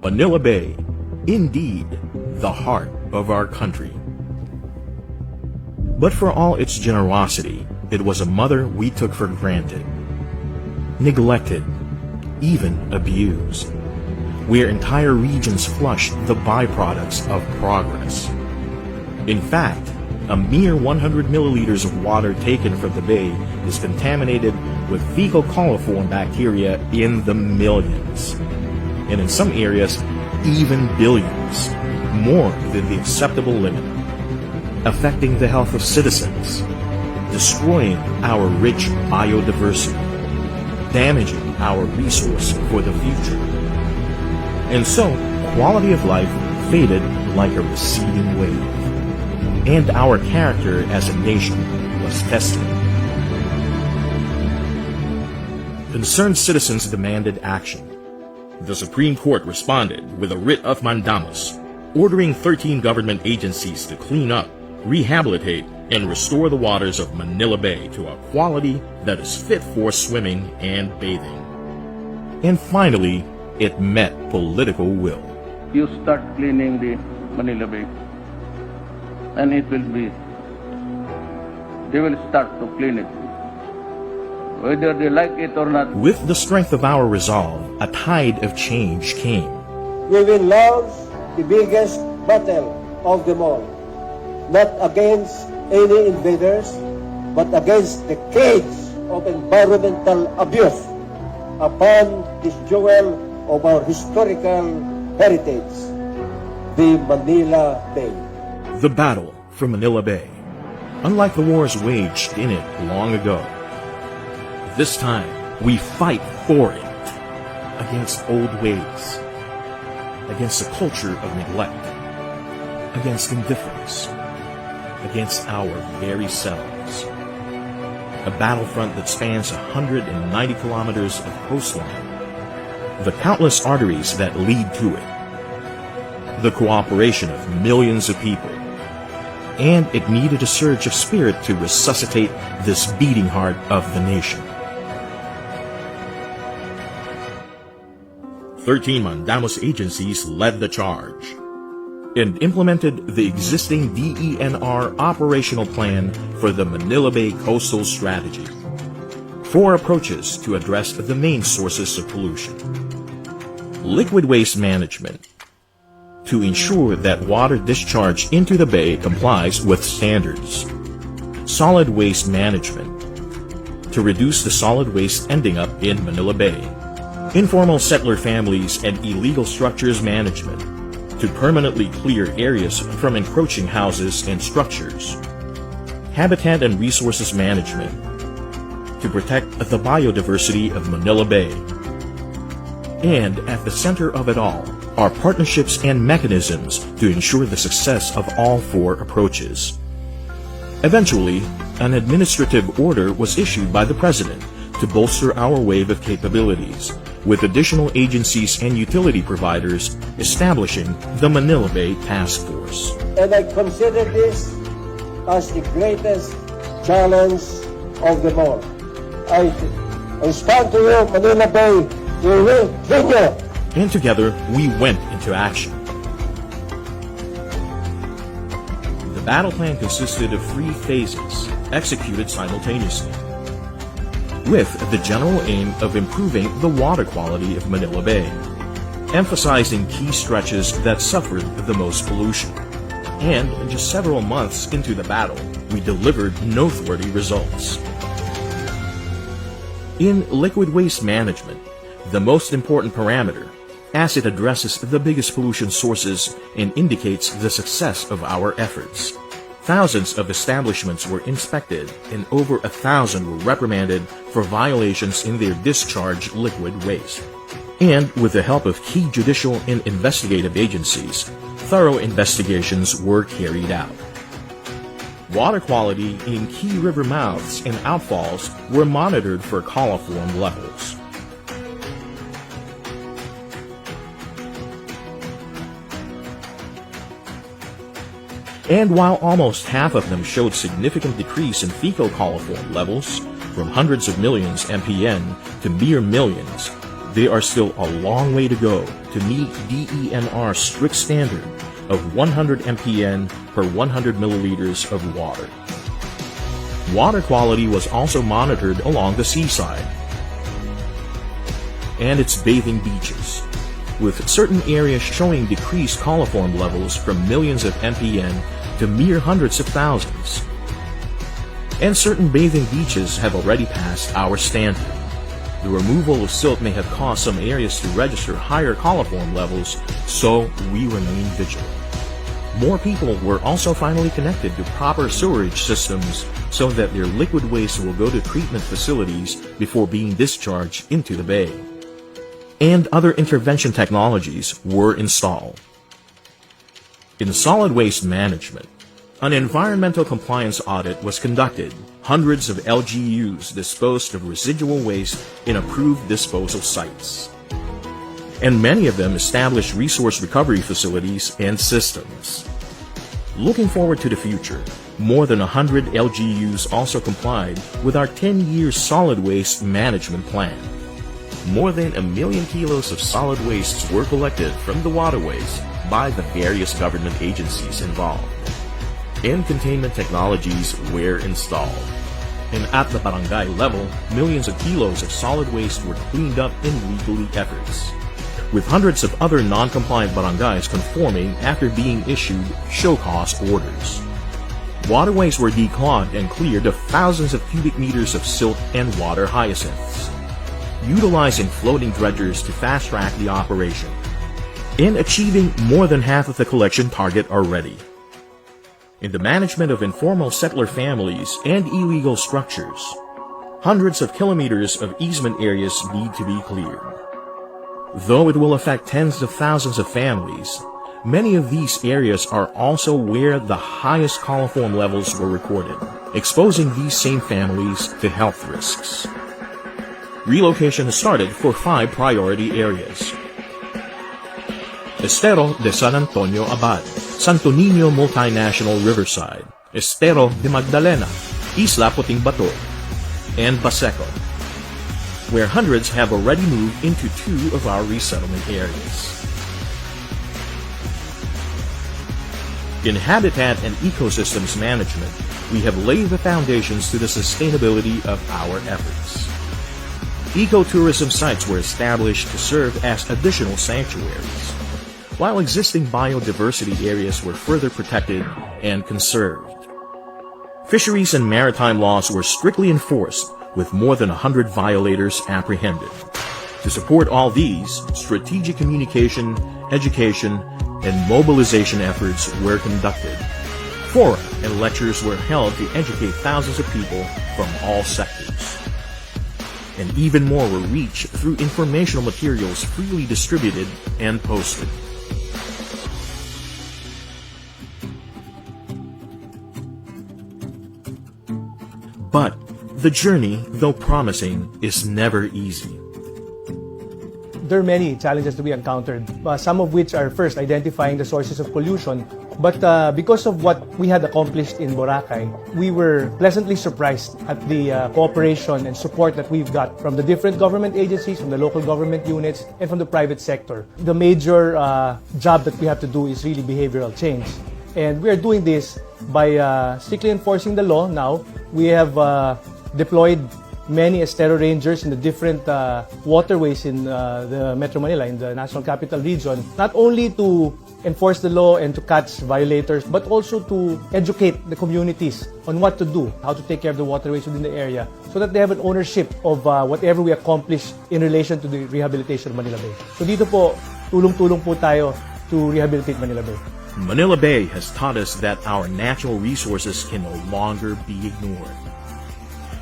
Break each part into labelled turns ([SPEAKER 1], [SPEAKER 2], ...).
[SPEAKER 1] Manila Bay, indeed, the heart of our country. But for all its generosity, it was a mother we took for granted, neglected, even abused, where entire regions flushed the byproducts of progress. In fact, a mere 100 milliliters of water taken from the bay is contaminated with fecal coliform bacteria in the millions, and in some areas, even billions, more than the acceptable limit, affecting the health of citizens, destroying our rich biodiversity, damaging our resource for the future. And so, quality of life faded like a receding wave, and our character as a nation was tested. Concerned citizens demanded action. The Supreme Court responded with a writ of mandamus, ordering 13 government agencies to clean up, rehabilitate, and restore the waters of Manila Bay to a quality that is fit for swimming and bathing. And finally, it met political will.
[SPEAKER 2] You start cleaning the Manila Bay, and they will start to clean it, whether they like it or not.
[SPEAKER 1] With the strength of our resolve, a tide of change came.
[SPEAKER 3] We will launch the biggest battle of them all, not against any invaders, but against the cage of environmental abuse upon this jewel of our historical heritage, the Manila Bay.
[SPEAKER 1] The battle for Manila Bay, unlike the wars waged in it long ago, this time we fight for it, against old ways, against a culture of neglect, against indifference, against our very selves. A battlefront that spans 190 kilometers of coastline, the countless arteries that lead to it, the cooperation of millions of people, and it needed a surge of spirit to resuscitate this beating heart of the nation. 13 mandamus agencies led the charge and implemented the existing DENR operational plan for the Manila Bay Coastal Strategy. 4 approaches to address the main sources of pollution. Liquid waste management, to ensure that water discharge into the bay complies with standards. Solid waste management, to reduce the solid waste ending up in Manila Bay. Informal settler families and illegal structures management, to permanently clear areas from encroaching houses and structures. Habitat and resources management, to protect the biodiversity of Manila Bay. And at the center of it all are partnerships and mechanisms to ensure the success of all 4 approaches. Eventually, an administrative order was issued by the President to bolster our wave of capabilities, with additional agencies and utility providers establishing the Manila Bay Task Force.
[SPEAKER 3] And I consider this as the greatest challenge of them all. I stand to you, Manila Bay, we will clean you.
[SPEAKER 1] And together, we went into action. The battle plan consisted of 3 phases, executed simultaneously, with the general aim of improving the water quality of Manila Bay, emphasizing key stretches that suffered the most pollution. And just several months into the battle, we delivered noteworthy results. In liquid waste management, the most important parameter, as it addresses the biggest pollution sources and indicates the success of our efforts. Thousands of establishments were inspected and over 1,000 were reprimanded for violations in their discharged liquid waste. And with the help of key judicial and investigative agencies, thorough investigations were carried out. Water quality in key river mouths and outfalls were monitored for coliform levels. And while almost half of them showed significant decrease in fecal coliform levels, from hundreds of millions mpn to mere millions, they are still a long way to go to meet DENR's strict standard of 100 mpn per 100 milliliters of water. Water quality was also monitored along the seaside and its bathing beaches, with certain areas showing decreased coliform levels from millions of mpn to mere hundreds of thousands. And certain bathing beaches have already passed our standard. The removal of silt may have caused some areas to register higher coliform levels, so we remain vigilant. More people were also finally connected to proper sewerage systems so that their liquid waste will go to treatment facilities before being discharged into the bay. And other intervention technologies were installed. In solid waste management, an environmental compliance audit was conducted. Hundreds of LGUs disposed of residual waste in approved disposal sites. And many of them established resource recovery facilities and systems. Looking forward to the future, more than 100 LGUs also complied with our 10-year solid waste management plan. More than 1 million kilos of solid wastes were collected from the waterways by the various government agencies involved. And containment technologies were installed. And at the barangay level, millions of kilos of solid waste were cleaned up in weekly efforts, with hundreds of other non-compliant barangays conforming after being issued show-cause orders. Waterways were declogged and cleared of thousands of cubic meters of silt and water hyacinths, utilizing floating dredgers to fast-track the operation, and achieving more than half of the collection target already. In the management of informal settler families and illegal structures, hundreds of kilometers of easement areas need to be cleared. Though it will affect tens of thousands of families, many of these areas are also where the highest coliform levels were recorded, exposing these same families to health risks. Relocation has started for 5 priority areas: Estero de San Antonio Abad, Santo Niño Multinational Riverside, Estero de Magdalena, Isla Puting Bato, and Baseco, where hundreds have already moved into 2 of our resettlement areas. In habitat and ecosystems management, we have laid the foundations to the sustainability of our efforts. Ecotourism sites were established to serve as additional sanctuaries, while existing biodiversity areas were further protected and conserved. Fisheries and maritime laws were strictly enforced, with more than 100 violators apprehended. To support all these, strategic communication, education, and mobilization efforts were conducted. Fora and lectures were held to educate thousands of people from all sectors. And even more were reached through informational materials freely distributed and posted. But the journey, though promising, is never easy.
[SPEAKER 4] There are many challenges to be encountered, some of which are first identifying the sources of pollution. But because of what we had accomplished in Boracay, we were pleasantly surprised at the cooperation and support that we've got from the different government agencies, from the local government units, and from the private sector. The major job that we have to do is really behavioral change. And we are doing this by strictly enforcing the law now. We have deployed many Estero Rangers in the different waterways in the Metro Manila, in the National Capital Region, not only to enforce the law and to catch violators, but also to educate the communities on what to do, how to take care of the waterways within the area, so that they have an ownership of whatever we accomplish in relation to the rehabilitation of Manila Bay. So dito po, tulong-tulong po tayo to rehabilitate Manila Bay.
[SPEAKER 1] Manila Bay has taught us that our natural resources can no longer be ignored,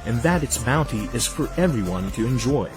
[SPEAKER 1] and that its bounty is for everyone to enjoy.